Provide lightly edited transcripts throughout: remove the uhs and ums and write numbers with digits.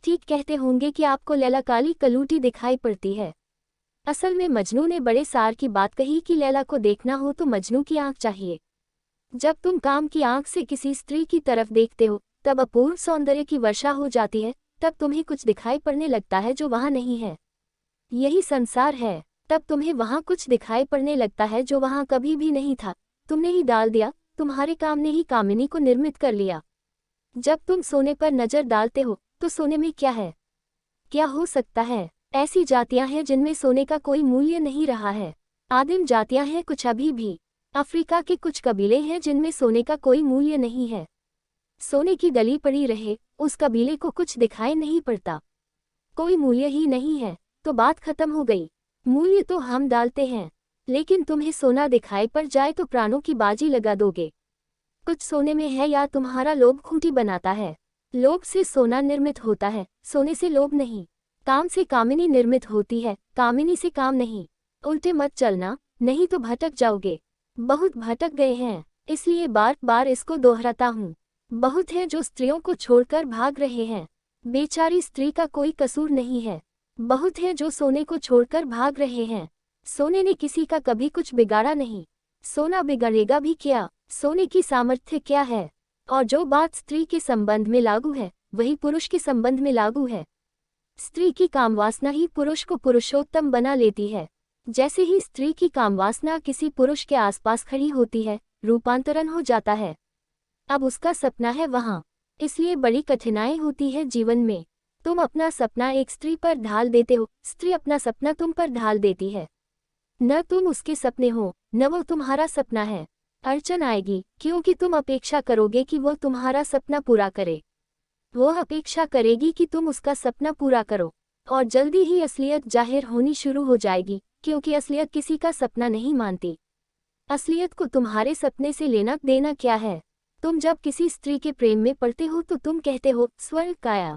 ठीक कहते होंगे कि आपको लैला काली कलूटी दिखाई पड़ती है। असल में मजनू ने बड़े सार की बात कही कि लैला को देखना हो तो मजनू की आंख चाहिए। जब तुम काम की आंख से किसी स्त्री की तरफ देखते हो तब अपूर्व सौंदर्य की वर्षा हो जाती है, तब तुम्हें कुछ दिखाई पड़ने लगता है जो वहां नहीं है। यही संसार है। तब तुम्हें वहां कुछ दिखाई पड़ने लगता है जो वहां कभी भी नहीं था। तुमने ही डाल दिया, तुम्हारे काम ने ही कामिनी को निर्मित कर लिया। जब तुम सोने पर नजर डालते हो तो सोने में क्या है, क्या हो सकता है? ऐसी जातियां हैं जिनमें सोने का कोई मूल्य नहीं रहा है। आदिम जातियां हैं कुछ अभी भी। अफ्रीका के कुछ कबीले हैं जिनमें सोने का कोई मूल्य नहीं है। सोने की गली पड़ी रहे, उस कबीले को कुछ दिखाई नहीं पड़ता। कोई मूल्य ही नहीं है तो बात खत्म हो गई। मूल्य तो हम डालते हैं, लेकिन तुम्हें सोना दिखाई पड़ जाए तो प्राणों की बाजी लगा दोगे। कुछ सोने में है या तुम्हारा लोभ खूंटी बनाता है। लोभ से सोना निर्मित होता है, सोने से लोभ नहीं। काम से कामिनी निर्मित होती है, कामिनी से काम नहीं। उल्टे मत चलना, नहीं तो भटक जाओगे। बहुत भटक गए हैं, इसलिए बार बार इसको दोहराता हूँ। बहुत हैं जो स्त्रियों को छोड़कर भाग रहे हैं। बेचारी स्त्री का कोई कसूर नहीं है। बहुत हैं जो सोने को छोड़कर भाग रहे हैं। सोने ने किसी का कभी कुछ बिगाड़ा नहीं। सोना बिगड़ेगा भी क्या? सोने की सामर्थ्य क्या है? और जो बात स्त्री के संबंध में लागू है वही पुरुष के संबंध में लागू है। स्त्री की कामवासना ही पुरुष को पुरुषोत्तम बना लेती है। जैसे ही स्त्री की कामवासना किसी पुरुष के आसपास खड़ी होती है, रूपांतरण हो जाता है। अब उसका सपना है वहां। इसलिए बड़ी कठिनाई होती है जीवन में। तुम अपना सपना एक स्त्री पर ढाल देते हो, स्त्री अपना सपना तुम पर ढाल देती है। न तुम उसके सपने हो, न वो तुम्हारा सपना है। अड़चन आएगी क्योंकि तुम अपेक्षा करोगे कि वो तुम्हारा सपना पूरा करे। वो अपेक्षा करेगी कि तुम उसका सपना पूरा करो, और जल्दी ही असलियत जाहिर होनी शुरू हो जाएगी, क्योंकि असलियत किसी का सपना नहीं मानती। असलियत को तुम्हारे सपने से लेना देना क्या है? तुम जब किसी स्त्री के प्रेम में पड़ते हो तो तुम कहते हो स्वर्ग काया,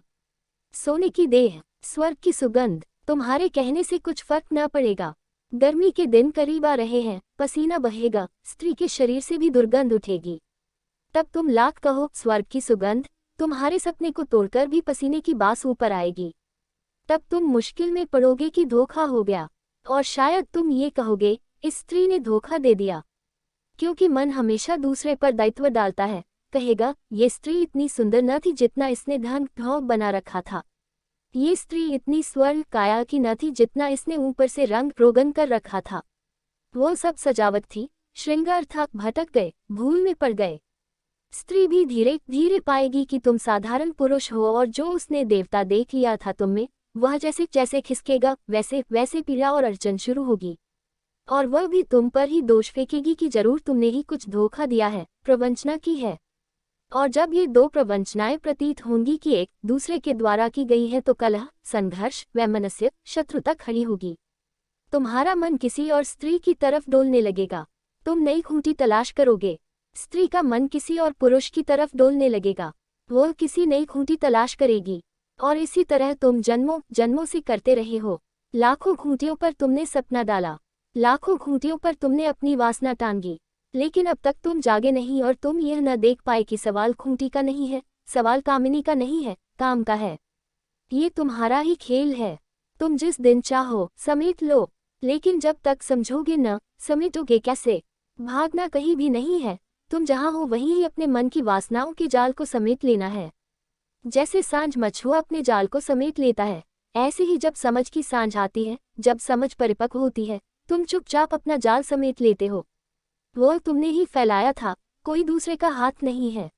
सोने की देह, स्वर्ग की सुगंध। तुम्हारे कहने से कुछ फर्क न पड़ेगा। गर्मी के दिन करीब आ रहे हैं, पसीना बहेगा, स्त्री के शरीर से भी दुर्गंध उठेगी। तब तुम लाख कहो स्वर्ग की सुगंध, तुम्हारे सपने को तोड़कर भी पसीने की बास ऊपर आएगी। तब तुम मुश्किल में पड़ोगे कि धोखा हो गया, और शायद तुम ये कहोगे इस स्त्री ने धोखा दे दिया। क्योंकि मन हमेशा दूसरे पर दायित्व डालता है। कहेगा ये स्त्री इतनी सुंदर न थी जितना इसने ढंग ढोंग बना रखा था। ये स्त्री इतनी स्वर्ण काया की न थी जितना इसने ऊपर से रंग रोगन कर रखा था। वो सब सजावट थी, श्रृंगार था। भटक गए, भूल में पड़ गए। स्त्री भी धीरे धीरे पाएगी कि तुम साधारण पुरुष हो, और जो उसने देवता देख लिया था तुम में, वह जैसे जैसे खिसकेगा वैसे वैसे पीड़ा और अड़चन शुरू होगी। और वह भी तुम पर ही दोष फेंकेगी कि जरूर तुमने ही कुछ धोखा दिया है, प्रवंचना की है। और जब ये दो प्रवंचनाएं प्रतीत होंगी कि एक दूसरे के द्वारा की गई है तो कलह, संघर्ष, वैमनस्य, शत्रुता खड़ी होगी। तुम्हारा मन किसी और स्त्री की तरफ डोलने लगेगा। तुम नई खूंटी तलाश करोगे। स्त्री का मन किसी और पुरुष की तरफ डोलने लगेगा। वो किसी नई खूंटी तलाश करेगी। और इसी तरह तुम जन्मों जन्मों से करते रहे हो। लाखों खूंटियों पर तुमने सपना डाला, लाखों खूंटियों पर तुमने अपनी वासना टांगी, लेकिन अब तक तुम जागे नहीं और तुम यह न देख पाए कि सवाल खूंटी का नहीं है, सवाल कामिनी का नहीं है, काम का है। ये तुम्हारा ही खेल है। तुम जिस दिन चाहो समेट लो, लेकिन जब तक समझोगे न, समेटोगे कैसे? भागना कहीं भी नहीं है। तुम जहाँ हो वहीं ही अपने मन की वासनाओं के जाल को समेट लेना है। जैसे सांझ मछुआ अपने जाल को समेट लेता है, ऐसे ही जब समझ की सांझ आती है, जब समझ परिपक्व होती है, तुम चुपचाप अपना जाल समेट लेते हो। वो तुमने ही फैलाया था, कोई दूसरे का हाथ नहीं है।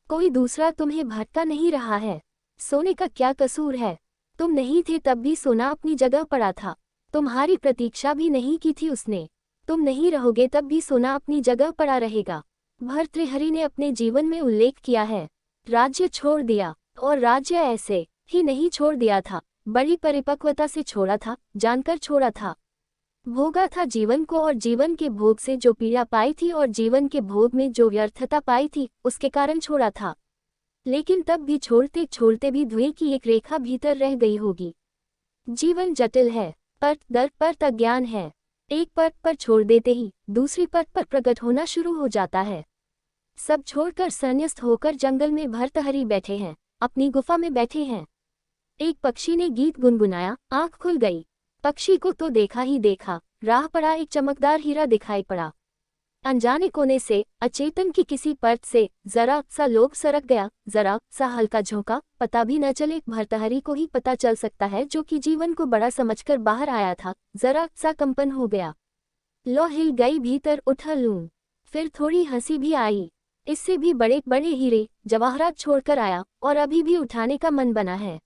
कोई दूसरा तुम्हें भटका नहीं रहा है। सोने का क्या कसूर है? तुम नहीं थे तब भी सोना अपनी जगह पड़ा था। तुम्हारी प्रतीक्षा भी नहीं की थी उसने। तुम नहीं रहोगे तब भी सोना अपनी जगह पड़ा रहेगा। भर्तृहरि ने अपने जीवन में उल्लेख किया है, राज्य छोड़ दिया, और राज्य ऐसे ही नहीं छोड़ दिया था, बड़ी परिपक्वता से छोड़ा था, जानकर छोड़ा था। भोगा था जीवन को, और जीवन के भोग से जो पीड़ा पाई थी और जीवन के भोग में जो व्यर्थता पाई थी उसके कारण छोड़ा था। लेकिन तब भी छोड़ते छोड़ते भी धुएं की एक रेखा भीतर रह गई होगी। जीवन जटिल है, परत दर परत अज्ञान है। एक परत पर छोड़ देते ही दूसरी परत पर प्रकट होना शुरू हो जाता है। सब छोड़कर संन्यस्त होकर जंगल में भर्तृहरि बैठे हैं, अपनी गुफा में बैठे हैं। एक पक्षी ने गीत गुनगुनाया, आंख खुल गई। पक्षी को तो देखा ही देखा, राह पड़ा एक चमकदार हीरा दिखाई पड़ा। अनजाने कोने से, अचेतन की किसी परत से जरा सा लोभ सरक गया, जरा सा हल्का झोंका, पता भी न चले। भर्तहरि को ही पता चल सकता है, जो कि जीवन को बड़ा समझकर बाहर आया था। जरा सा कंपन हो गया, लो हिल गई भीतर उठा लूं। फिर थोड़ी हंसी भी आई, इससे भी बड़े बड़े हीरे जवाहरात छोड़कर आया और अभी भी उठाने का मन बना है।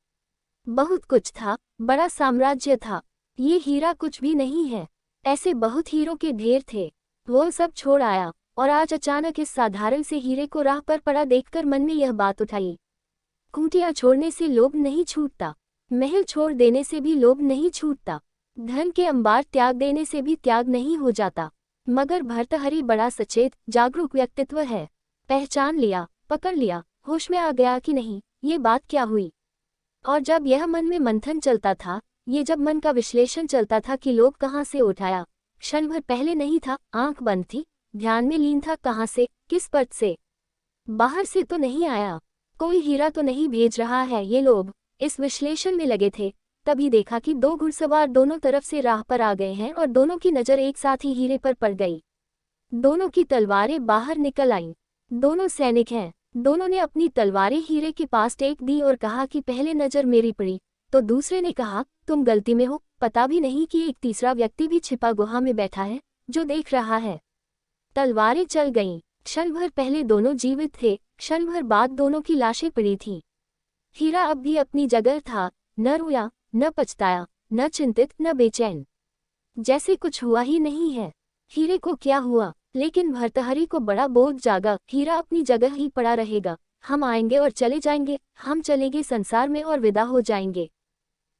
बहुत कुछ था, बड़ा साम्राज्य था, ये हीरा कुछ भी नहीं है। ऐसे बहुत हीरों के ढेर थे, वो सब छोड़ आया और आज अचानक इस साधारण से हीरे को राह पर पड़ा देखकर मन में यह बात उठाई, कुटिया छोड़ने से लोभ नहीं छूटता, महल छोड़ देने से भी लोभ नहीं छूटता, धन के अंबार त्याग देने से भी त्याग नहीं हो जाता। मगर भर्तहरि बड़ा सचेत जागरूक व्यक्तित्व है। पहचान लिया, पकड़ लिया, होश में आ गया कि नहीं, ये बात क्या हुई। और जब यह मन में मंथन चलता था, ये जब मन का विश्लेषण चलता था कि लोभ कहाँ से उठाया, क्षण भर पहले नहीं था, आंख बंद थी, ध्यान में लीन था, कहाँ से, किस परत से, बाहर से तो नहीं आया, कोई हीरा तो नहीं भेज रहा है ये लोभ। इस विश्लेषण में लगे थे, तभी देखा कि दो घुड़सवार दोनों तरफ से राह पर आ गए हैं और दोनों की नजर एक साथ ही हीरे पर पड़ गई। दोनों की तलवारें बाहर निकल आईं। दोनों सैनिक हैं। दोनों ने अपनी तलवारें हीरे के पास टेक दी और कहा कि पहले नजर मेरी पड़ी, तो दूसरे ने कहा तुम गलती में हो, पता भी नहीं कि एक तीसरा व्यक्ति भी छिपा गुहा में बैठा है जो देख रहा है। तलवारें चल गईं। क्षण भर पहले दोनों जीवित थे, क्षण भर बाद दोनों की लाशें पड़ी थीं। हीरा अब भी अपनी जगह था, न रोया, न पछताया, न चिंतित, न बेचैन, जैसे कुछ हुआ ही नहीं है। हीरे को क्या हुआ, लेकिन भर्तहरि को बड़ा बोध जागा, हीरा अपनी जगह ही पड़ा रहेगा, हम आएंगे और चले जाएंगे, हम चलेंगे संसार में और विदा हो जाएंगे।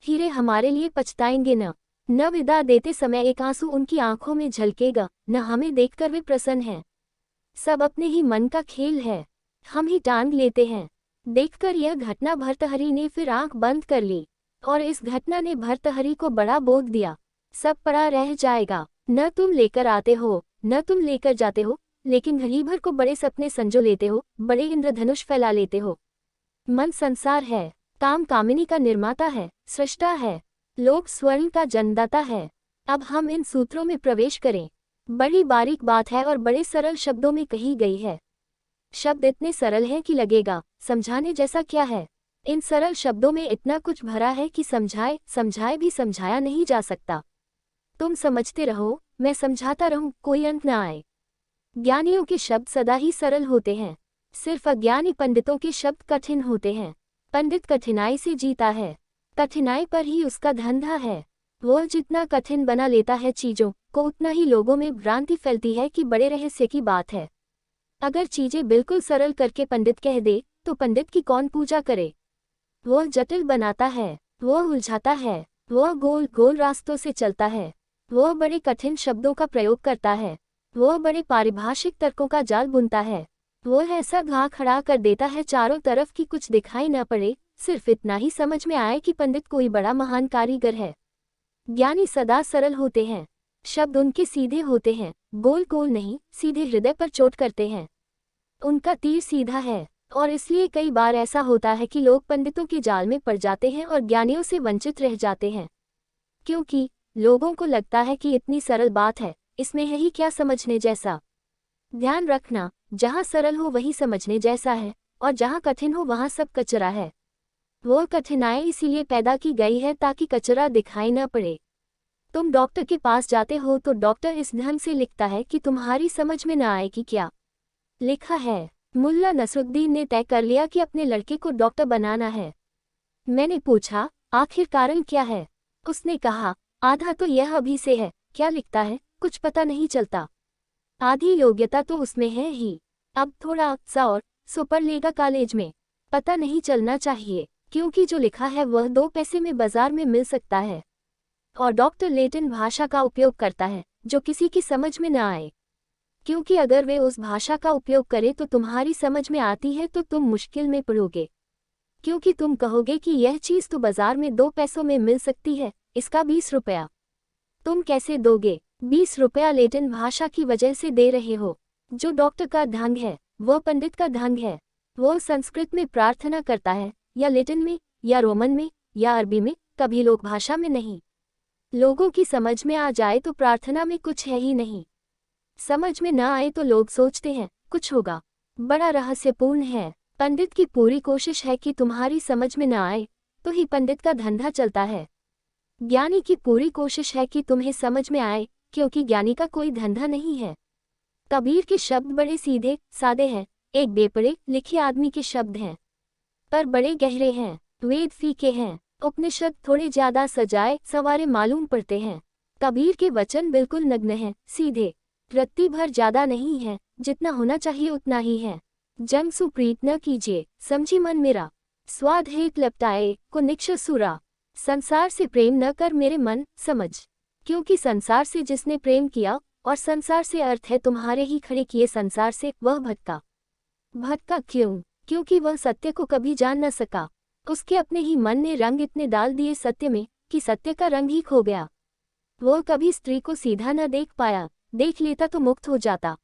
हीरे हमारे लिए पछताएंगे न विदा देते समय एक आंसू उनकी आंखों में झलकेगा, न हमें देखकर वे प्रसन्न हैं। सब अपने ही मन का खेल है, हम ही टांग लेते हैं। देखकर यह घटना भर्तहरि ने फिर आंख बंद कर ली, और इस घटना ने भर्तहरि को बड़ा बोध दिया, सब पड़ा रह जाएगा, न तुम लेकर आते हो, न तुम लेकर जाते हो, लेकिन घड़ी भर को बड़े सपने संजो लेते हो, बड़े इंद्रधनुष फैला लेते हो। मन संसार है, काम कामिनी का निर्माता है, सृष्टा है, लोक स्वर्ण का जन्मदाता है। अब हम इन सूत्रों में प्रवेश करें। बड़ी बारीक बात है और बड़े सरल शब्दों में कही गई है। शब्द इतने सरल हैं कि लगेगा समझाने जैसा क्या है। इन सरल शब्दों में इतना कुछ भरा है कि समझाए भी समझाया नहीं जा सकता। तुम समझते रहो, मैं समझाता रहूं, कोई अंत न आए। ज्ञानियों के शब्द सदा ही सरल होते हैं, सिर्फ अज्ञानी पंडितों के शब्द कठिन होते हैं। पंडित कठिनाई से जीता है, कठिनाई पर ही उसका धंधा है। वह जितना कठिन बना लेता है चीजों को, उतना ही लोगों में भ्रांति फैलती है कि बड़े रहस्य की बात है। अगर चीजें बिल्कुल सरल करके पंडित कह दे, तो पंडित की कौन पूजा करे। वह जटिल बनाता है, वह उलझाता है, वह गोल गोल रास्तों से चलता है, वह बड़े कठिन शब्दों का प्रयोग करता है, वह बड़े पारिभाषिक तर्कों का जाल बुनता है, वह ऐसा घा खड़ा कर देता है चारों तरफ कि कुछ दिखाई न पड़े, सिर्फ इतना ही समझ में आए कि पंडित कोई बड़ा महान कारीगर है। ज्ञानी सदा सरल होते हैं, शब्द उनके सीधे होते हैं, गोल गोल नहीं, सीधे हृदय पर चोट करते हैं। उनका तीर सीधा है, और इसलिए कई बार ऐसा होता है कि लोग पंडितों के जाल में पड़ जाते हैं और ज्ञानियों से वंचित रह जाते हैं, क्योंकि लोगों को लगता है कि इतनी सरल बात है, इसमें है ही क्या समझने जैसा। ध्यान रखना, जहाँ सरल हो वही समझने जैसा है, और जहाँ कठिन हो वहाँ सब कचरा है। वो कठिनाई इसीलिए पैदा की गई है ताकि कचरा दिखाई न पड़े। तुम डॉक्टर के पास जाते हो तो डॉक्टर इस ढंग से लिखता है कि तुम्हारी समझ में न आए कि क्या लिखा है। मुल्ला नसरुद्दीन ने तय कर लिया कि अपने लड़के को डॉक्टर बनाना है। मैंने पूछा, आखिर कारण क्या है? उसने कहा, आधा तो यह अभी से है, क्या लिखता है कुछ पता नहीं चलता, आधी योग्यता तो उसमें है ही, अब थोड़ा सा और सो पढ़ लेगा कॉलेज में, पता नहीं चलना चाहिए, क्योंकि जो लिखा है वह 2 पैसे में बाजार में मिल सकता है। और डॉक्टर लैटिन भाषा का उपयोग करता है जो किसी की समझ में न आए, क्योंकि अगर वे उस भाषा का उपयोग करें तो तुम्हारी समझ में आती है तो तुम मुश्किल में पड़ोगे, क्योंकि तुम कहोगे कि यह चीज़ तो बाजार में 2 पैसों में मिल सकती है, इसका 20 रुपया तुम कैसे दोगे? 20 रुपया लैटिन भाषा की वजह से दे रहे हो। जो डॉक्टर का ढंग है वह पंडित का ढंग है। वह संस्कृत में प्रार्थना करता है, या लैटिन में, या रोमन में, या अरबी में, कभी लोक भाषा में नहीं। लोगों की समझ में आ जाए तो प्रार्थना में कुछ है ही नहीं। समझ में न आए तो लोग सोचते हैं कुछ होगा। बड़ा रहस्यपूर्ण है। पंडित की पूरी कोशिश है कि तुम्हारी समझ में न आए, तो ही पंडित का धंधा चलता है। ज्ञानी की पूरी कोशिश है कि तुम्हें समझ में आए, क्योंकि ज्ञानी का कोई धंधा नहीं है। कबीर के शब्द बड़े सीधे सादे हैं, एक बेपढ़े लिखे आदमी के शब्द हैं, पर बड़े गहरे हैं। वेद फीके हैं, उपनिषद थोड़े ज्यादा सजाए सवारे मालूम पड़ते हैं। कबीर के वचन बिल्कुल नग्न हैं, सीधे, रत्ती भर ज्यादा नहीं है, जितना होना चाहिए उतना ही है। जंग सुप्रीत न कीजिए, समझी मन मेरा, स्वाद हेत लपटाए को निक्ष सुरा। संसार से प्रेम न कर मेरे मन, समझ, क्योंकि संसार से जिसने प्रेम किया, और संसार से अर्थ है तुम्हारे ही खड़े किए संसार से, वह भटका। भटका क्यों? क्योंकि वह सत्य को कभी जान न सका। उसके अपने ही मन ने रंग इतने डाल दिए सत्य में, कि सत्य का रंग ही खो गया। वह कभी स्त्री को सीधा न देख पाया, देख लेता तो मुक्त हो जाता।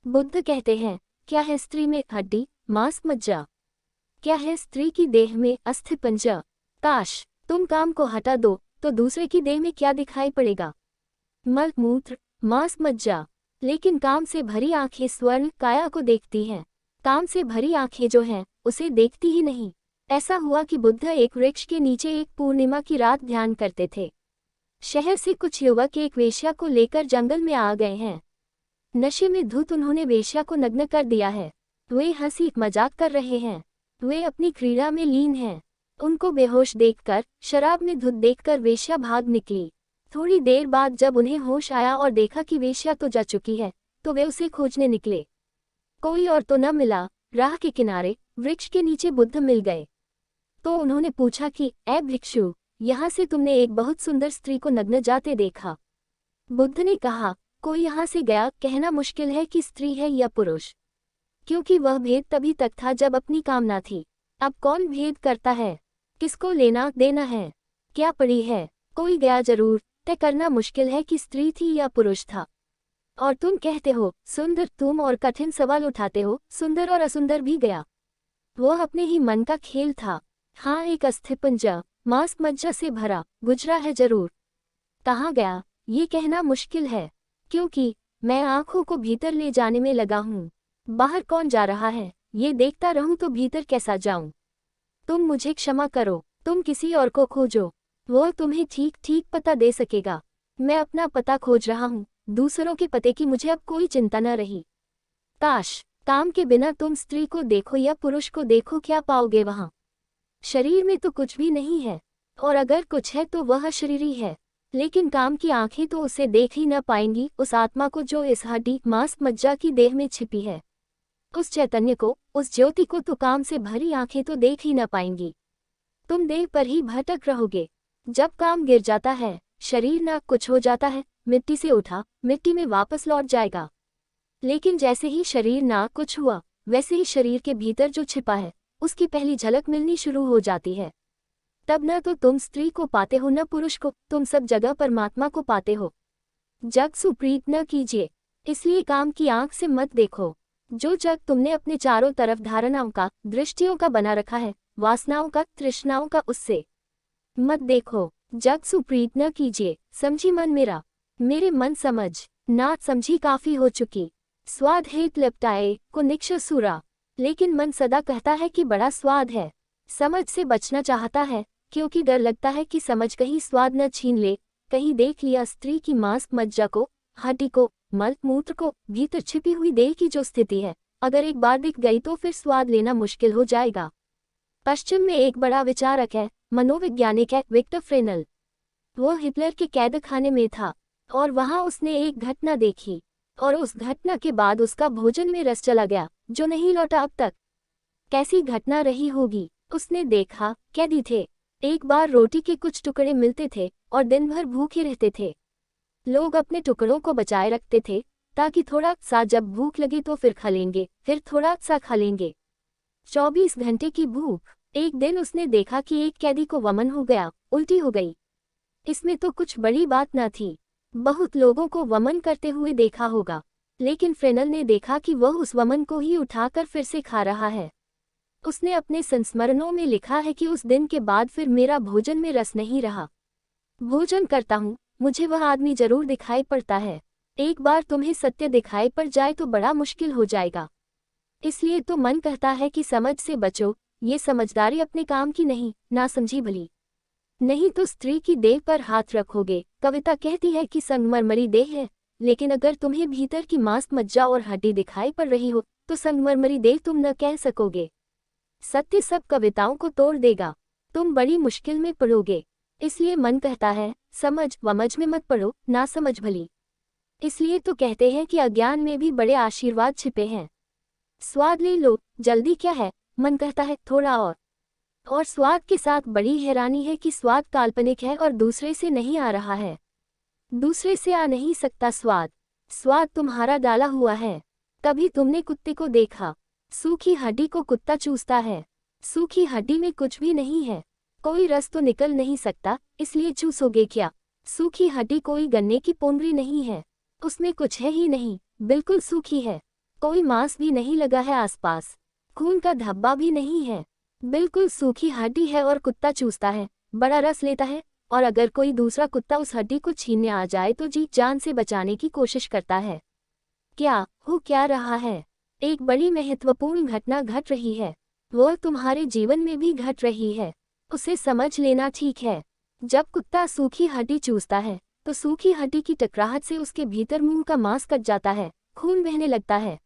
बुद्ध कहते हैं, क्या है स्त्री में हड्डी मांस मज्जा? क्या है स्त्री की देह में अस्थि पंजा? काश तुम काम को हटा दो, तो दूसरे की देह में क्या दिखाई पड़ेगा? मल मूत्र मांस मज्जा। लेकिन काम से भरी आंखें स्वर्ण काया को देखती हैं। काम से भरी आंखें जो हैं, उसे देखती ही नहीं। ऐसा हुआ कि बुद्ध एक वृक्ष के नीचे एक पूर्णिमा की रात ध्यान करते थे। शहर से कुछ युवक एक वेश्या को लेकर जंगल में आ गए हैं। नशे में धुत उन्होंने वेश्या को नग्न कर दिया है। वे हंसी मजाक कर रहे हैं, वे अपनी क्रीड़ा में लीन हैं। उनको बेहोश देखकर, शराब में धुत देखकर वेश्या भाग निकली। थोड़ी देर बाद जब उन्हें होश आया और देखा कि वेश्या तो जा चुकी है, तो वे उसे खोजने निकले। कोई और तो न मिला। राह के किनारे वृक्ष के नीचे बुद्ध मिल गए। तो उन्होंने पूछा कि ऐ भिक्षु, यहाँ से तुमने एक बहुत सुंदर स्त्री को नग्न जाते देखा? बुद्ध ने कहा, कोई यहाँ से गया, कहना मुश्किल है कि स्त्री है या पुरुष, क्योंकि वह भेद तभी तक था जब अपनी कामना थी। अब कौन भेद करता है? किसको लेना देना है? क्या पड़ी है? कोई गया जरूर, तय करना मुश्किल है कि स्त्री थी या पुरुष था। और तुम कहते हो सुंदर, तुम और कठिन सवाल उठाते हो, सुंदर और असुंदर भी गया। वह अपने ही मन का खेल था। हाँ, एक अस्थिपंजा मांस मज्जा से भरा गुजरा है जरूर। कहाँ गया ये कहना मुश्किल है, क्योंकि मैं आंखों को भीतर ले जाने में लगा हूँ। बाहर कौन जा रहा है ये देखता रहूं तो भीतर कैसा जाऊं? तुम मुझे क्षमा करो, तुम किसी और को खोजो, वह तुम्हें ठीक ठीक पता दे सकेगा। मैं अपना पता खोज रहा हूँ, दूसरों के पते की मुझे अब कोई चिंता न रही। काश काम के बिना तुम स्त्री को देखो या पुरुष को देखो, क्या पाओगे वहाँ? शरीर में तो कुछ भी नहीं है, और अगर कुछ है तो वह शरीरी है। लेकिन काम की आंखें तो उसे देख ही न पाएंगी, उस आत्मा को जो इस हड्डी मांस मज्जा की देह में छिपी है। उस चैतन्य को, उस ज्योति को तो काम से भरी आंखें तो देख ही न पाएंगी। तुम देह पर ही भटक रहोगे। जब काम गिर जाता है, शरीर न कुछ हो जाता है, मिट्टी से उठा मिट्टी में वापस लौट जाएगा। लेकिन जैसे ही शरीर ना कुछ हुआ, वैसे ही शरीर के भीतर जो छिपा है, उसकी पहली झलक मिलनी शुरू हो जाती है। तब न तो तुम स्त्री को पाते हो न पुरुष को, तुम सब जगह परमात्मा को पाते हो। जग सुप्रीत न कीजिए, इसलिए काम की आंख से मत देखो। जो जग तुमने अपने चारों तरफ धारणाओं का, दृष्टियों का बना रखा है, वासनाओं का, तृष्णाओं का, उससे मत देखो। जग सुप्रीत न कीजिए, समझी मन मेरा, मेरे मन समझ, नाथ समझी काफी हो चुकी। स्वाद हेत लपटाए को निक्ष सुरा। लेकिन मन सदा कहता है कि बड़ा स्वाद है, समझ से बचना चाहता है, क्योंकि डर लगता है कि समझ कहीं स्वाद न छीन ले। कहीं देख लिया स्त्री की मांस मज्जा को, हड्डी को, मल मूत्र को, भीतर छिपी हुई देह की जो स्थिति है, अगर एक बार दिख गई तो फिर स्वाद लेना मुश्किल हो जाएगा। पश्चिम में एक बड़ा विचारक है, मनोवैज्ञानिक है, विक्टर फ्रेनल। वो हिटलर के कैद खाने में था, और वहां उसने एक घटना देखी, और उस घटना के बाद उसका भोजन में रस चला गया, जो नहीं लौटा अब तक। कैसी घटना रही होगी? उसने देखा, कैदी थे, एक बार रोटी के कुछ टुकड़े मिलते थे और दिन भर भूखे रहते थे। लोग अपने टुकड़ों को बचाए रखते थे, ताकि थोड़ा सा जब भूख लगे तो फिर खा लेंगे, फिर थोड़ा सा खा लेंगे। 24 घंटे की भूख। एक दिन उसने देखा कि एक कैदी को वमन हो गया, उल्टी हो गई। इसमें तो कुछ बड़ी बात न थी, बहुत लोगों को वमन करते हुए देखा होगा, लेकिन फ्रेनल ने देखा कि वह उस वमन को ही उठाकर फिर से खा रहा है। उसने अपने संस्मरणों में लिखा है कि उस दिन के बाद फिर मेरा भोजन में रस नहीं रहा। भोजन करता हूँ, मुझे वह आदमी जरूर दिखाई पड़ता है। एक बार तुम्हें सत्य दिखाई पड़ जाए तो बड़ा मुश्किल हो जाएगा। इसलिए तो मन कहता है कि समझ से बचो, ये समझदारी अपने काम की नहीं, ना समझी भली। नहीं तो स्त्री की देह पर हाथ रखोगे। कविता कहती है कि संगमरमरी देह है, लेकिन अगर तुम्हें भीतर की मांस मज्जा और हड्डी दिखाई पड़ रही हो तो संगमरमरी देह तुम न कह सकोगे। सत्य सब कविताओं को तोड़ देगा, तुम बड़ी मुश्किल में पड़ोगे। इसलिए मन कहता है समझ वमझ में मत पड़ो, ना समझ भली। इसलिए तो कहते हैं कि अज्ञान में भी बड़े आशीर्वाद छिपे हैं। स्वाद ले लो, जल्दी क्या है, मन कहता है थोड़ा और स्वाद के साथ बड़ी हैरानी है कि स्वाद काल्पनिक है और दूसरे से नहीं आ रहा है। दूसरे से आ नहीं सकता स्वाद, स्वाद तुम्हारा डाला हुआ है। कभी तुमने कुत्ते को देखा? सूखी हड्डी को कुत्ता चूसता है। सूखी हड्डी में कुछ भी नहीं है, कोई रस तो निकल नहीं सकता, इसलिए चूसोगे क्या? सूखी हड्डी कोई गन्ने की पोंगरी नहीं है, उसमें कुछ है ही नहीं, बिल्कुल सूखी है। कोई मांस भी नहीं लगा है आसपास, खून का धब्बा भी नहीं है, बिल्कुल सूखी हड्डी है और कुत्ता चूसता है, बड़ा रस लेता है। और अगर कोई दूसरा कुत्ता उस हड्डी को छीनने आ जाए तो जी जान से बचाने की कोशिश करता है। क्या रहा है? एक बड़ी महत्वपूर्ण घटना घट रही है, वो तुम्हारे जीवन में भी घट रही है, उसे समझ लेना ठीक है। जब कुत्ता सूखी हड्डी चूसता है तो सूखी हड्डी की टकराहट से उसके भीतर मुंह का मांस कट जाता है, खून बहने लगता है,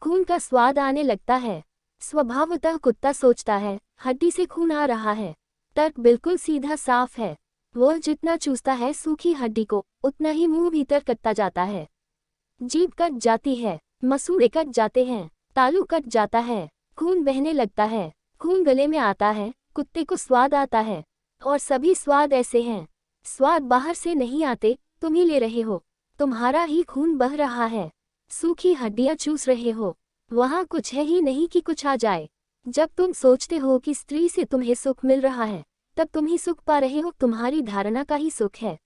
खून का स्वाद आने लगता है। स्वभावतः कुत्ता सोचता है हड्डी से खून आ रहा है। तर्क बिल्कुल सीधा साफ है, वह जितना चूसता है सूखी हड्डी को उतना ही मुंह भीतर कटता जाता है। जीभ कट जाती है, मसूड़े कट जाते हैं, तालू कट जाता है, खून बहने लगता है, खून गले में आता है, कुत्ते को स्वाद आता है। और सभी स्वाद ऐसे हैं, स्वाद बाहर से नहीं आते, तुम ही ले रहे हो, तुम्हारा ही खून बह रहा है, सूखी हड्डियां चूस रहे हो, वहाँ कुछ है ही नहीं कि कुछ आ जाए। जब तुम सोचते हो कि स्त्री से तुम्हें सुख मिल रहा है तब तुम ही सुख पा रहे हो, तुम्हारी धारणा का ही सुख है।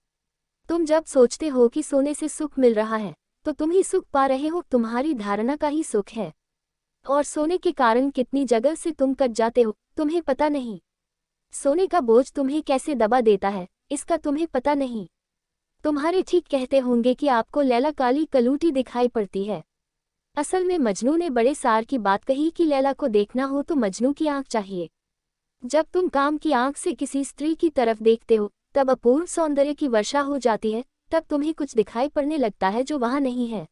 तुम जब सोचते हो कि सोने से सुख मिल रहा है तो तुम ही सुख पा रहे हो, तुम्हारी धारणा का ही सुख है। और सोने के कारण कितनी जगह से तुम कट जाते हो तुम्हें पता नहीं। सोने का बोझ तुम्हें कैसे दबा देता है इसका तुम्हें पता नहीं। तुम्हारे ठीक कहते होंगे कि आपको लैला काली कलूटी दिखाई पड़ती है। असल में मजनू ने बड़े सार की बात कही कि लैला को देखना हो तो मजनू की आंख चाहिए। जब तुम काम की आंख से किसी स्त्री की तरफ देखते हो तब अपूर्व सौंदर्य की वर्षा हो जाती है, तब तुम्हें कुछ दिखाई पड़ने लगता है जो वहां नहीं है।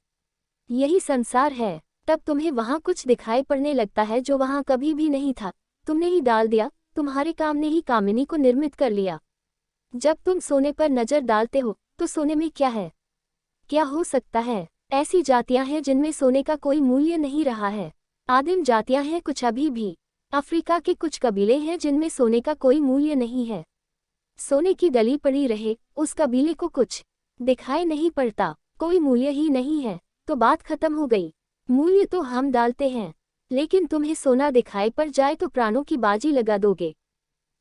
यही संसार है, तब तुम्हें वहां कुछ दिखाई पड़ने लगता है जो वहां कभी भी नहीं था, तुमने ही डाल दिया, तुम्हारे काम ने ही कामिनी को निर्मित कर लिया। जब तुम सोने पर नजर डालते हो तो सोने में क्या है, क्या हो सकता है? ऐसी जातियां हैं जिनमें सोने का कोई मूल्य नहीं रहा है। आदिम जातियां हैं कुछ अभी भी। अफ्रीका के कुछ कबीले हैं जिनमें सोने का कोई मूल्य नहीं है। सोने की डली पड़ी रहे, उस कबीले को कुछ दिखाई नहीं पड़ता, कोई मूल्य ही नहीं है, तो बात खत्म हो गई। मूल्य तो हम डालते हैं, लेकिन तुम्हें सोना दिखाई पड़ जाए तो प्राणों की बाजी लगा दोगे।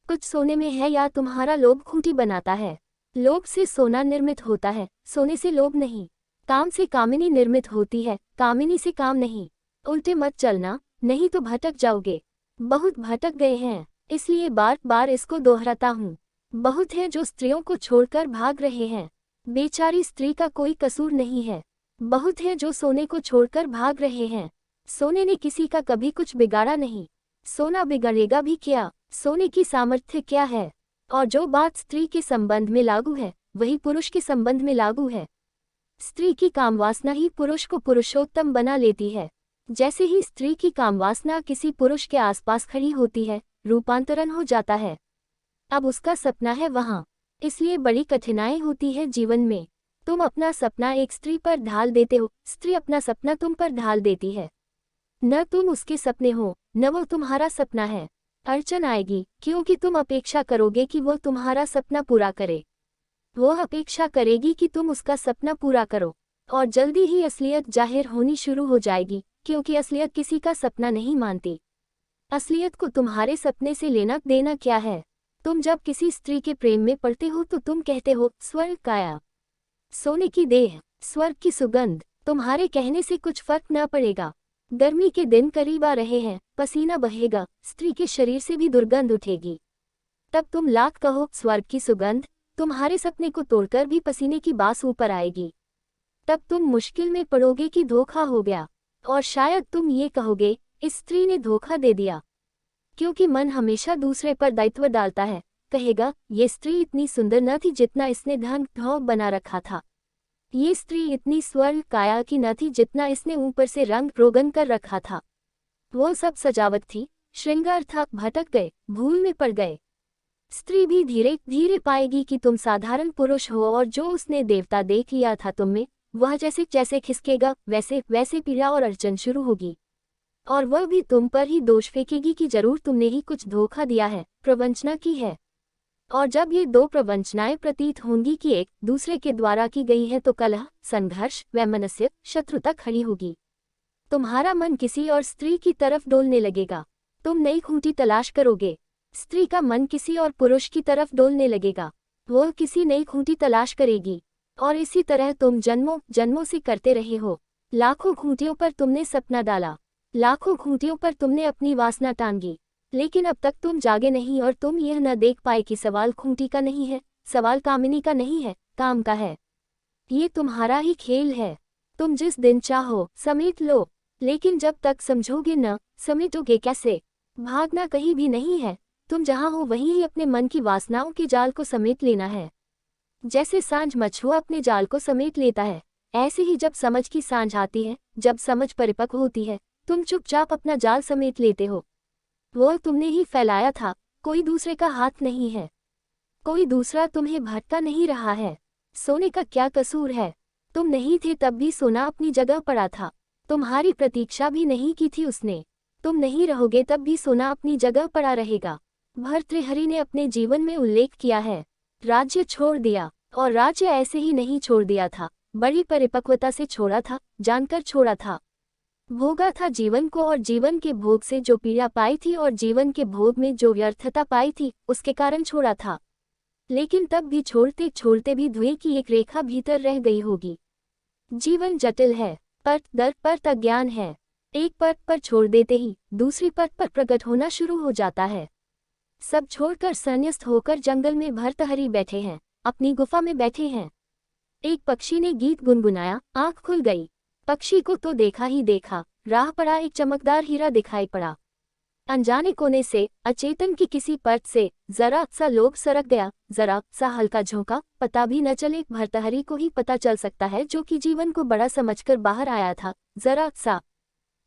कुछ सोने में है या तुम्हारा लोभ खूंटी बनाता है। लोभ से सोना निर्मित होता है, सोने से लोभ नहीं। काम से कामिनी निर्मित होती है, कामिनी से काम नहीं। उल्टे मत चलना, नहीं तो भटक जाओगे। बहुत भटक गए हैं, इसलिए बार बार इसको दोहराता हूँ। बहुत हैं जो स्त्रियों को छोड़कर भाग रहे हैं, बेचारी स्त्री का कोई कसूर नहीं है। बहुत हैं जो सोने को छोड़कर भाग रहे हैं, सोने ने किसी का कभी कुछ बिगाड़ा नहीं। सोना बिगड़ेगा भी क्या, सोने की सामर्थ्य क्या है? और जो बात स्त्री के संबंध में लागू है वही पुरुष के संबंध में लागू है। स्त्री की कामवासना ही पुरुष को पुरुषोत्तम बना लेती है। जैसे ही स्त्री की कामवासना किसी पुरुष के आसपास खड़ी होती है, रूपांतरण हो जाता है। अब उसका सपना है वहां, इसलिए बड़ी कठिनाई होती है जीवन में। तुम अपना सपना एक स्त्री पर ढाल देते हो, स्त्री अपना सपना तुम पर ढाल देती है। न तुम उसके सपने हो, न वो तुम्हारा सपना है। अड़चन आएगी क्योंकि तुम अपेक्षा करोगे कि वो तुम्हारा सपना पूरा करे, वो अपेक्षा करेगी कि तुम उसका सपना पूरा करो, और जल्दी ही असलियत जाहिर होनी शुरू हो जाएगी, क्योंकि असलियत किसी का सपना नहीं मानती। असलियत को तुम्हारे सपने से लेना देना क्या है? तुम जब किसी स्त्री के प्रेम में पड़ते हो तो तुम कहते हो स्वर्ग काया, सोने की देह, स्वर्ग की सुगंध। तुम्हारे कहने से कुछ फर्क न पड़ेगा। गर्मी के दिन करीब आ रहे हैं, पसीना बहेगा, स्त्री के शरीर से भी दुर्गंध उठेगी। तब तुम लाख कहो स्वर्ग की सुगंध, तुम्हारे सपने को तोड़कर भी पसीने की बास ऊपर आएगी। तब तुम मुश्किल में पड़ोगे कि धोखा हो गया, और शायद तुम ये कहोगे इस स्त्री ने धोखा दे दिया। क्योंकि मन हमेशा दूसरे पर दायित्व डालता है, कहेगा ये स्त्री इतनी सुंदर न थी जितना इसने ढंग ढोंग बना रखा था। ये स्त्री इतनी स्वर्ण काया की न थी जितना इसने ऊपर से रंग रोगन कर रखा था। वो सब सजावट थी, श्रृंगार था, भटक गए, भूल में पड़ गए। स्त्री भी धीरे धीरे पाएगी कि तुम साधारण पुरुष हो और जो उसने देवता देख लिया था तुम में, वह जैसे जैसे खिसकेगा वैसे वैसे पीड़ा और अड़चन शुरू होगी। और वह भी तुम पर ही दोष फेंकेगी कि जरूर तुमने ही कुछ धोखा दिया है, प्रवंचना की है। और जब ये दो प्रवंचनाएं प्रतीत होंगी कि एक दूसरे के द्वारा की गई है तो कलह, संघर्ष, वैमनस्य, शत्रुता खड़ी होगी। तुम्हारा मन किसी और स्त्री की तरफ डोलने लगेगा। तुम नई खूंटी तलाश करोगे। स्त्री का मन किसी और पुरुष की तरफ डोलने लगेगा। वह किसी नई खूंटी तलाश करेगी। और इसी तरह तुम जन्मों जन्मों से करते रहे हो। लाखों खूंटियों पर तुमने सपना डाला, लाखों खूंटियों पर तुमने अपनी वासना टांगी, लेकिन अब तक तुम जागे नहीं और तुम यह न देख पाए कि सवाल खूंटी का नहीं है, सवाल कामिनी का नहीं है, काम का है। ये तुम्हारा ही खेल है। तुम जिस दिन चाहो समेट लो, लेकिन जब तक समझोगे न, समेटोगे कैसे? भागना कहीं भी नहीं है, तुम जहाँ हो वहीं ही अपने मन की वासनाओं के जाल को समेट लेना है। जैसे सांझ मछुआ अपने जाल को समेट लेता है, ऐसे ही जब समझ की सांझ आती है, जब समझ परिपक्व होती है, तुम चुपचाप अपना जाल समेट लेते हो। वो तुमने ही फैलाया था, कोई दूसरे का हाथ नहीं है। कोई दूसरा तुम्हें भटका नहीं रहा है। सोने का क्या कसूर है? तुम नहीं थे तब भी सोना अपनी जगह पड़ा था। तुम्हारी प्रतीक्षा भी नहीं की थी उसने। तुम नहीं रहोगे तब भी सोना अपनी जगह पड़ा रहेगा। भर्तृहरि ने अपने जीवन में उल्लेख किया है, राज्य छोड़ दिया, और राज्य ऐसे ही नहीं छोड़ दिया था, बड़ी परिपक्वता से छोड़ा था, जानकर छोड़ा था। भोगा था जीवन को, और जीवन के भोग से जो पीड़ा पाई थी और जीवन के भोग में जो व्यर्थता पाई थी उसके कारण छोड़ा था। लेकिन तब भी छोड़ते छोड़ते भी धुएं की एक रेखा भीतर रह गई होगी। जीवन जटिल है, परत दर परत अज्ञान है। एक परत पर छोड़ देते ही दूसरी परत पर प्रकट होना शुरू हो जाता है। सब छोड़कर संन्यस्त होकर जंगल में भर्तहरि बैठे हैं, अपनी गुफा में बैठे हैं। एक पक्षी ने गीत गुनगुनाया, आंख खुल गई। पक्षी को तो देखा ही देखा, राह पड़ा एक चमकदार हीरा दिखाई पड़ा। अनजाने कोने से, अचेतन की किसी परत से जरा सा लोभ सरक गया, जरा सा हल्का झोंका, पता भी न चले। भर्तहरि को ही पता चल सकता है जो कि जीवन को बड़ा समझकर बाहर आया था। जरा सा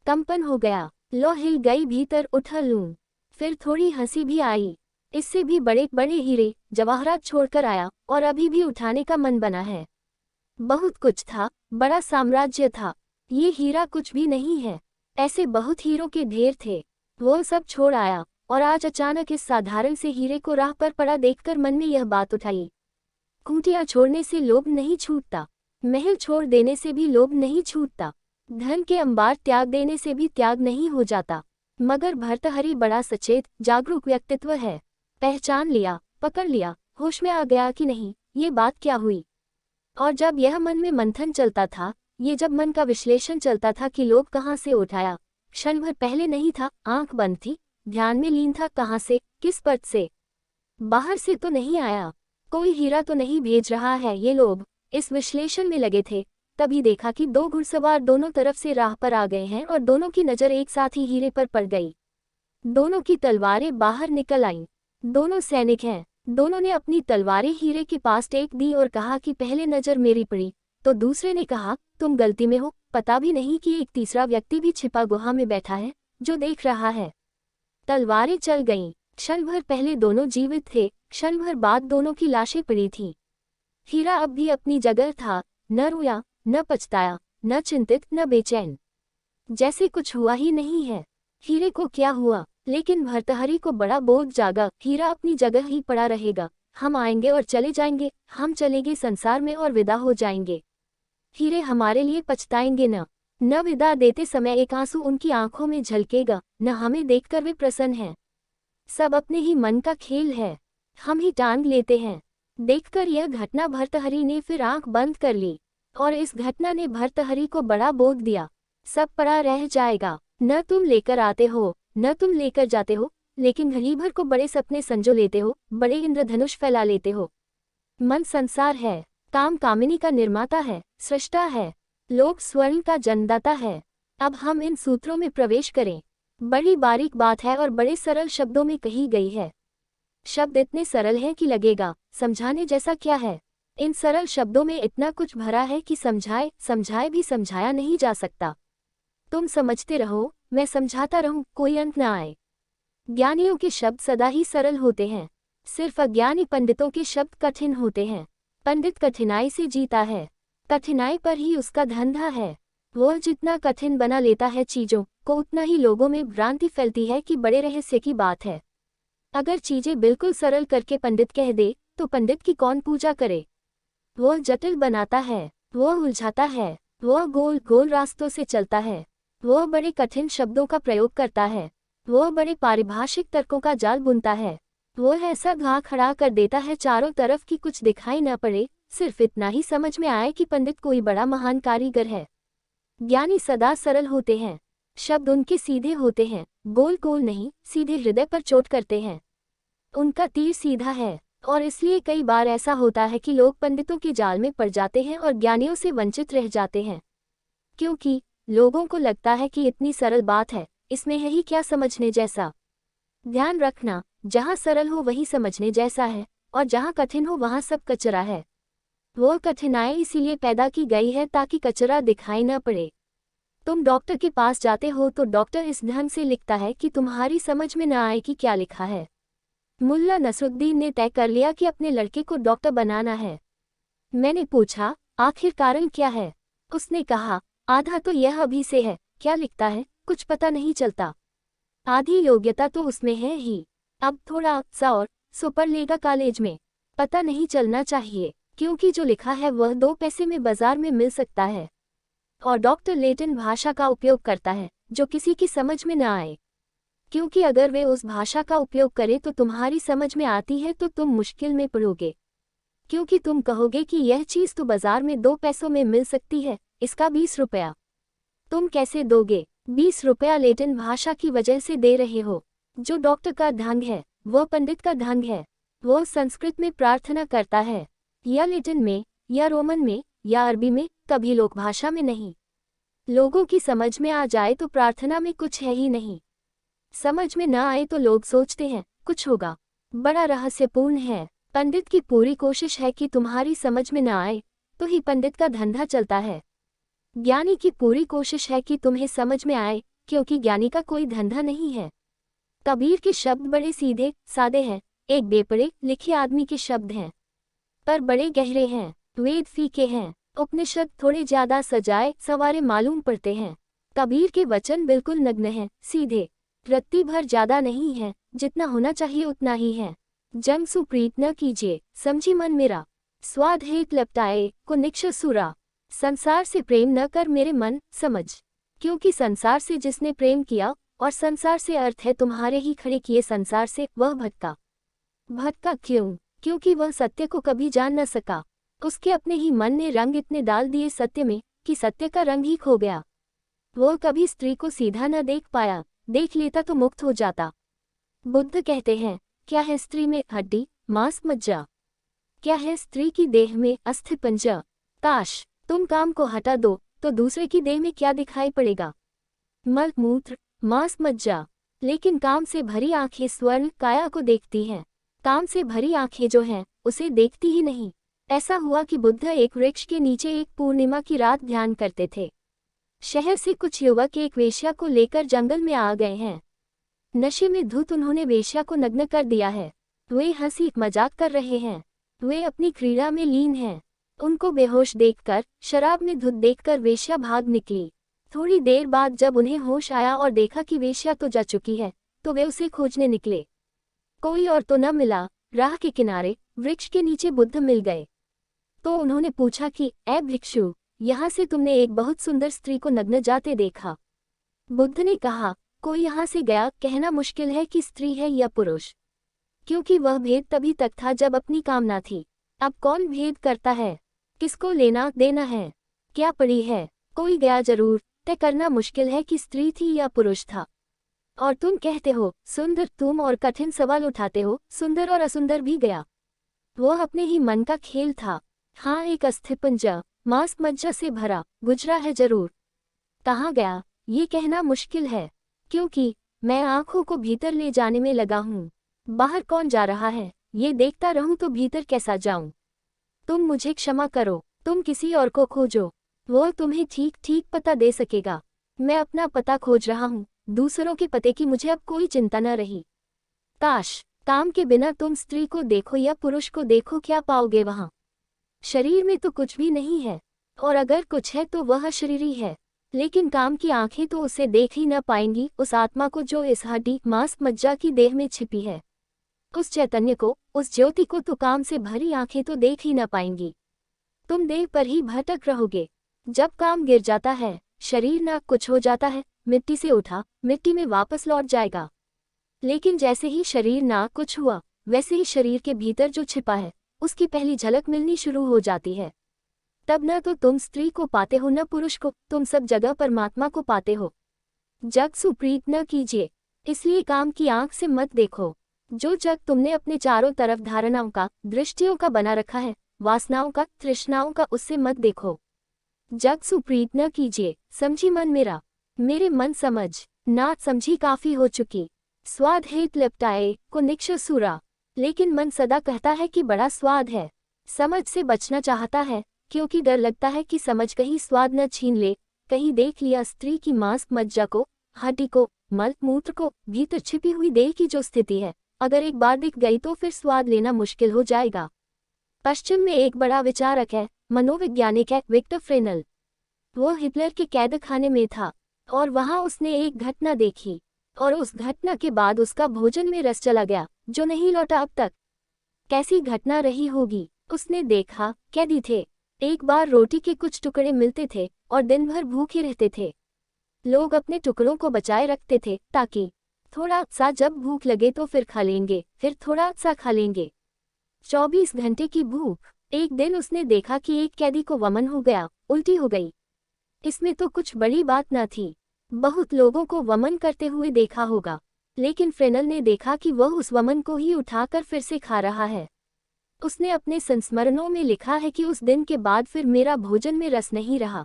कंपन हो गया, लो हिल गई भीतर उठा लूं। फिर थोड़ी हंसी भी आई। इससे भी बड़े बड़े हीरे जवाहरात छोड़कर आया और अभी भी उठाने का मन बना है। बहुत कुछ था, बड़ा साम्राज्य था, ये हीरा कुछ भी नहीं है। ऐसे बहुत हीरों के ढेर थे, वो सब छोड़ आया और आज अचानक इस साधारण से हीरे को राह पर पड़ा देखकर मन में यह बात उठाई, खूंटियां छोड़ने से लोभ नहीं छूटता, महल छोड़ देने से भी लोभ नहीं छूटता, धन के अंबार त्याग देने से भी त्याग नहीं हो जाता। मगर भर्तहरि बड़ा सचेत जागरूक व्यक्तित्व है। पहचान लिया, पकड़ लिया, होश में आ गया कि नहीं, ये बात क्या हुई। और जब यह मन में मंथन चलता था, ये जब मन का विश्लेषण चलता था कि लोभ कहाँ से उठाया, क्षण भर पहले नहीं था, आंख बंद थी, ध्यान में लीन था, कहाँ से, किस परत से, बाहर से तो नहीं आया, कोई हीरा तो नहीं भेज रहा है ये लोभ। इस विश्लेषण में लगे थे, तभी देखा कि दो घुड़सवार दोनों तरफ से राह पर आ गए हैं और दोनों की नजर एक साथ ही हीरे पर पड़ गई। दोनों की तलवारें बाहर निकल आईं। दोनों सैनिक हैं। दोनों ने अपनी तलवारें हीरे के पास टेक दी और कहा कि पहले नजर मेरी पड़ी, तो दूसरे ने कहा तुम गलती में हो, पता भी नहीं कि एक तीसरा व्यक्ति भी छिपा गुहा में बैठा है जो देख रहा है। तलवारें चल गईं। क्षण भर पहले दोनों जीवित थे, क्षण भर बाद दोनों की लाशें पड़ी थीं। हीरा अब भी अपनी जगह था, न रोया, न पछताया, न चिंतित, न बेचैन, जैसे कुछ हुआ ही नहीं है। हीरे को क्या हुआ, लेकिन भर्तहरि को बड़ा बोध जागा, हीरा अपनी जगह ही पड़ा रहेगा, हम आएंगे और चले जाएंगे, हम चलेंगे संसार में और विदा हो जाएंगे। हीरे हमारे लिए पछताएंगे न विदा देते समय एक आंसू उनकी आंखों में झलकेगा, न हमें देखकर वे प्रसन्न हैं। सब अपने ही मन का खेल है, हम ही टांग लेते हैं। देखकर यह घटना भर्तहरि ने फिर आंख बंद कर ली, और इस घटना ने भर्तहरि को बड़ा बोध दिया। सब पड़ा रह जाएगा। न तुम लेकर आते हो न तुम लेकर जाते हो, लेकिन घड़ी भर को बड़े सपने संजो लेते हो, बड़े इंद्रधनुष फैला लेते हो। मन संसार है, काम कामिनी का निर्माता है, सृष्टा है, लोक स्वर्ण का जन्मदाता है। अब हम इन सूत्रों में प्रवेश करें। बड़ी बारीक बात है और बड़े सरल शब्दों में कही गई है। शब्द इतने सरल हैं कि लगेगा समझाने जैसा क्या है। इन सरल शब्दों में इतना कुछ भरा है कि समझाए समझाए भी समझाया नहीं जा सकता। तुम समझते रहो, मैं समझाता रहूं, कोई अंत न आए। ज्ञानियों के शब्द सदा ही सरल होते हैं, सिर्फ अज्ञानी पंडितों के शब्द कठिन होते हैं। पंडित कठिनाई से जीता है, कठिनाई पर ही उसका धंधा है। वह जितना कठिन बना लेता है चीजों को, उतना ही लोगों में भ्रांति फैलती है कि बड़े रहस्य की बात है। अगर चीजें बिल्कुल सरल करके पंडित कह दे तो पंडित की कौन पूजा करे। वह जटिल बनाता है, वह उलझाता है, वह गोल गोल रास्तों से चलता है, वह बड़े कठिन शब्दों का प्रयोग करता है, वह बड़े पारिभाषिक तर्कों का जाल बुनता है। वह ऐसा घा खड़ा कर देता है चारों तरफ कि कुछ दिखाई न पड़े, सिर्फ इतना ही समझ में आए कि पंडित कोई बड़ा महान कारीगर है। ज्ञानी सदा सरल होते हैं, शब्द उनके सीधे होते हैं, गोल गोल नहीं, सीधे हृदय पर चोट करते हैं। उनका तीर सीधा है, और इसलिए कई बार ऐसा होता है कि लोग पंडितों के जाल में पड़ जाते हैं और ज्ञानियों से वंचित रह जाते हैं, क्योंकि लोगों को लगता है कि इतनी सरल बात है, इसमें है ही क्या समझने जैसा। ध्यान रखना, जहाँ सरल हो वही समझने जैसा है, और जहाँ कठिन हो वहाँ सब कचरा है। वो कठिनाई इसीलिए पैदा की गई है ताकि कचरा दिखाई न पड़े। तुम डॉक्टर के पास जाते हो तो डॉक्टर इस ढंग से लिखता है कि तुम्हारी समझ में न आए कि क्या लिखा है। मुल्ला नसरुद्दीन ने तय कर लिया कि अपने लड़के को डॉक्टर बनाना है। मैंने पूछा, आखिर कारण क्या है? उसने कहा, आधा तो यह अभी से है, क्या लिखता है कुछ पता नहीं चलता। आधी योग्यता तो उसमें है ही, अब थोड़ा सा और सो पढ़ लेगा कॉलेज में, पता नहीं चलना चाहिए, क्योंकि जो लिखा है वह 2 पैसे में बाजार में मिल सकता है। और डॉक्टर लैटिन भाषा का उपयोग करता है जो किसी की समझ में न आए, क्योंकि अगर वे उस भाषा का उपयोग करें तो तुम्हारी समझ में आती है तो तुम मुश्किल में पड़ोगे, क्योंकि तुम कहोगे कि यह चीज़ तो बाजार में 2 पैसों में मिल सकती है, इसका 20 रुपया। तुम कैसे दोगे? 20 रुपया लैटिन भाषा की वजह से दे रहे हो। जो डॉक्टर का ढंग है वह पंडित का ढंग है। वह संस्कृत में प्रार्थना करता है, या लैटिन में, या रोमन में, या अरबी में, कभी लोक भाषा में नहीं। लोगों की समझ में आ जाए तो प्रार्थना में कुछ है ही नहीं, समझ में न आए तो लोग सोचते हैं कुछ होगा। बड़ा रहस्यपूर्ण है। पंडित की पूरी कोशिश है कि तुम्हारी समझ में न आए, तो ही पंडित का धंधा चलता है। ज्ञानी की पूरी कोशिश है कि तुम्हें समझ में आए, क्योंकि ज्ञानी का कोई धंधा नहीं है। कबीर के शब्द बड़े सीधे सादे हैं, एक बेपड़े लिखे आदमी के शब्द हैं, पर बड़े गहरे हैं। वेद फीके हैं, उपनिषद थोड़े ज्यादा सजाए सवारे मालूम पड़ते हैं। कबीर के वचन बिल्कुल नग्न हैं, सीधे, रत्ती भर ज्यादा नहीं है, जितना होना चाहिए उतना ही है। जंग सुप्रीत न कीजिए, समझी मन मेरा, स्वाद हेत लपटाए को निक्ष सुरा। संसार से प्रेम न कर मेरे मन, समझ, क्योंकि संसार से जिसने प्रेम किया, और संसार से अर्थ है तुम्हारे ही खड़े किए संसार से, वह भटका। भटका क्यों? क्योंकि वह सत्य को कभी जान न सका। उसके अपने ही मन ने रंग इतने डाल दिए सत्य में कि सत्य का रंग ही खो गया। वह कभी स्त्री को सीधा न देख पाया, देख लेता तो मुक्त हो जाता। बुद्ध कहते हैं, क्या है स्त्री में हड्डी मांस मज्जा? क्या है स्त्री की देह में अस्थि पंजा? काश तुम काम को हटा दो तो दूसरे की देह में क्या दिखाई पड़ेगा? मल मूत्र मांस मज्जा। लेकिन काम से भरी आंखें स्वर्ण काया को देखती हैं, काम से भरी आंखें जो हैं उसे देखती ही नहीं। ऐसा हुआ कि बुद्ध एक वृक्ष के नीचे एक पूर्णिमा की रात ध्यान करते थे। शहर से कुछ युवक एक वेश्या को लेकर जंगल में आ गए हैं। नशे में धुत उन्होंने वेश्या को नग्न कर दिया है। वे हंसी मजाक कर रहे हैं, वे अपनी क्रीड़ा में लीन हैं। उनको बेहोश देखकर, शराब में धुत देखकर वेश्या भाग निकली। थोड़ी देर बाद जब उन्हें होश आया और देखा कि वेश्या तो जा चुकी है, तो वे उसे खोजने निकले। कोई और तो न मिला। राह के किनारे वृक्ष के नीचे बुद्ध मिल गए। तो उन्होंने पूछा कि ऐ भिक्षु, यहाँ से तुमने एक बहुत सुंदर स्त्री को नग्न जाते देखा? बुद्ध ने कहा, कोई यहाँ से गया, कहना मुश्किल है कि स्त्री है या पुरुष, क्योंकि वह भेद तभी तक था जब अपनी कामना थी। अब कौन भेद करता है? किसको लेना देना है? क्या पड़ी है? कोई गया जरूर, तय करना मुश्किल है कि स्त्री थी या पुरुष था। और तुम कहते हो सुंदर, तुम और कठिन सवाल उठाते हो, सुंदर और असुंदर भी गया। वो अपने ही मन का खेल था। हाँ, एक अस्थिपंजर मांस मज्जा से भरा गुजरा है जरूर। कहाँ गया ये कहना मुश्किल है, क्योंकि मैं आंखों को भीतर ले जाने में लगा हूँ। बाहर कौन जा रहा है ये देखता रहूं तो भीतर कैसा जाऊं। तुम मुझे क्षमा करो, तुम किसी और को खोजो, वो तुम्हें ठीक ठीक पता दे सकेगा। मैं अपना पता खोज रहा हूँ, दूसरों के पते की मुझे अब कोई चिंता न रही। काश काम के बिना तुम स्त्री को देखो या पुरुष को देखो, क्या पाओगे वहां? शरीर में तो कुछ भी नहीं है, और अगर कुछ है तो वह शरीरी है। लेकिन काम की आंखें तो उसे देख ही न पाएंगी, उस आत्मा को जो इस हड्डी मांस मज्जा की देह में छिपी है। उस चैतन्य को, उस ज्योति को तो काम से भरी आंखें तो देख ही न पाएंगी। तुम देह पर ही भटक रहोगे। जब काम गिर जाता है, शरीर ना कुछ हो जाता है, मिट्टी से उठा मिट्टी में वापस लौट जाएगा। लेकिन जैसे ही शरीर ना कुछ हुआ, वैसे ही शरीर के भीतर जो छिपा है उसकी पहली झलक मिलनी शुरू हो जाती है। तब न तो तुम स्त्री को पाते हो न पुरुष को, तुम सब जगह परमात्मा को पाते हो। जग सुप्रीत न कीजिए, इसलिए काम की आंख से मत देखो। जो जग तुमने अपने चारों तरफ धारणाओं का, दृष्टियों का बना रखा है, वासनाओं का, तृष्णाओं का, उससे मत देखो। जग सुप्रीत न कीजिए, समझी मन मेरा, मेरे मन समझ, नाथ समझी काफी हो चुकी। स्वाद हेत लिपटाए को निक्ष सूरा, लेकिन मन सदा कहता है कि बड़ा स्वाद है। समझ से बचना चाहता है, क्योंकि डर लगता है कि समझ कहीं स्वाद न छीन ले। कहीं देख लिया स्त्री की मांस मज्जा को, हड्डी को, मल मूत्र को, भीतर छिपी हुई देह की जो स्थिति है, अगर एक बार दिख गई तो फिर स्वाद लेना मुश्किल हो जाएगा। पश्चिम में एक बड़ा विचारक है, मनोवैज्ञानिक है, विक्टर फ्रेनल। वो हिटलर के कैद खाने में था, और वहां उसने एक घटना देखी, और उस घटना के बाद उसका भोजन में रस चला गया, जो नहीं लौटा अब तक। कैसी घटना रही होगी? उसने देखा, कैदी थे, एक बार रोटी के कुछ टुकड़े मिलते थे और दिन भर भूखे रहते थे। लोग अपने टुकड़ों को बचाए रखते थे ताकि थोड़ा सा जब भूख लगे तो फिर खा लेंगे, फिर थोड़ा सा खा लेंगे। 24 घंटे की भूख। एक दिन उसने देखा कि एक कैदी को वमन हो गया, उल्टी हो गई। इसमें तो कुछ बड़ी बात न थी, बहुत लोगों को वमन करते हुए देखा होगा, लेकिन फ्रेनल ने देखा कि वह उस वमन को ही उठाकर फिर से खा रहा है। उसने अपने संस्मरणों में लिखा है कि उस दिन के बाद फिर मेरा भोजन में रस नहीं रहा।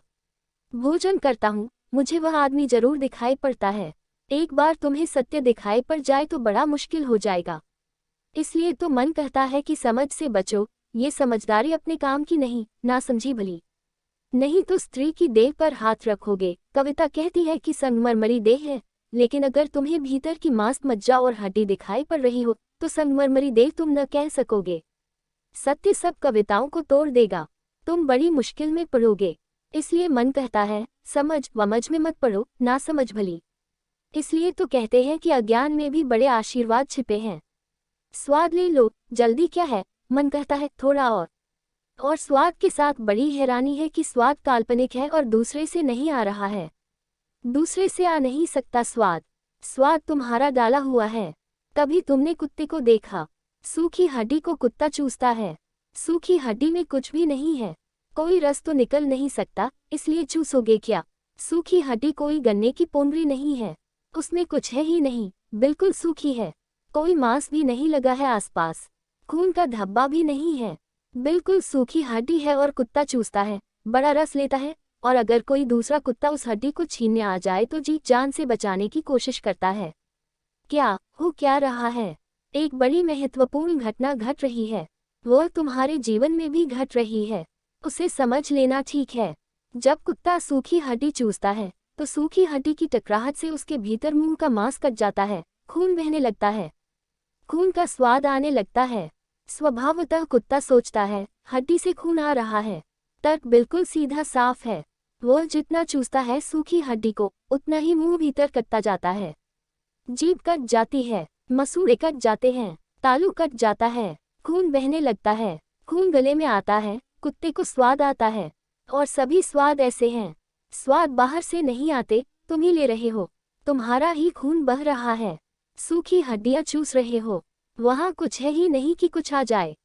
भोजन करता हूँ, मुझे वह आदमी जरूर दिखाई पड़ता है। एक बार तुम्हें सत्य दिखाई पड़ जाए तो बड़ा मुश्किल हो जाएगा। इसलिए तो मन कहता है कि समझ से बचो, ये समझदारी अपने काम की नहीं, ना समझी भली। नहीं तो स्त्री की देह पर हाथ रखोगे। कविता कहती है कि संगमरमरी देह है, लेकिन अगर तुम्हें भीतर की मांस मज्जा और हड्डी दिखाई पड़ रही हो तो संगमरमरी देह तुम न कह सकोगे। सत्य सब कविताओं को तोड़ देगा, तुम बड़ी मुश्किल में पड़ोगे। इसलिए मन कहता है समझ वमझ में मत पड़ो, ना समझ भली। इसलिए तो कहते हैं कि अज्ञान में भी बड़े आशीर्वाद छिपे हैं। स्वाद ले लो, जल्दी क्या है, मन कहता है थोड़ा और स्वाद के साथ बड़ी हैरानी है कि स्वाद काल्पनिक है और दूसरे से नहीं आ रहा है। दूसरे से आ नहीं सकता स्वाद, स्वाद तुम्हारा डाला हुआ है। कभी तुमने कुत्ते को देखा? सूखी हड्डी को कुत्ता चूसता है, सूखी हड्डी में कुछ भी नहीं है, कोई रस तो निकल नहीं सकता, इसलिए चूसोगे क्या? सूखी हड्डी कोई गन्ने की पोंगरी नहीं है, उसमें कुछ है ही नहीं, बिल्कुल सूखी है, कोई मांस भी नहीं लगा है आसपास, खून का धब्बा भी नहीं है, बिल्कुल सूखी हड्डी है और कुत्ता चूसता है, बड़ा रस लेता है। और अगर कोई दूसरा कुत्ता उस हड्डी को छीनने आ जाए तो जी जान से बचाने की कोशिश करता है। क्या रहा है? एक बड़ी महत्वपूर्ण घटना घट रही है, वो तुम्हारे जीवन में भी घट रही है, उसे समझ लेना ठीक है। जब कुत्ता सूखी हड्डी चूसता है तो सूखी हड्डी की टकराहट से उसके भीतर मुंह का मांस कट जाता है, खून बहने लगता है, खून का स्वाद आने लगता है। स्वभावतः कुत्ता सोचता है हड्डी से खून आ रहा है, तर्क बिल्कुल सीधा साफ है। वो जितना चूसता है सूखी हड्डी को, उतना ही मुंह भीतर कटता जाता है। जीभ कट जाती है, मसूड़े कट जाते हैं, तालू कट जाता है, खून बहने लगता है, खून गले में आता है, कुत्ते को स्वाद आता है। और सभी स्वाद ऐसे हैं, स्वाद बाहर से नहीं आते, तुम ही ले रहे हो, तुम्हारा ही खून बह रहा है, सूखी हड्डियां चूस रहे हो, वहां कुछ है ही नहीं कि कुछ आ जाए।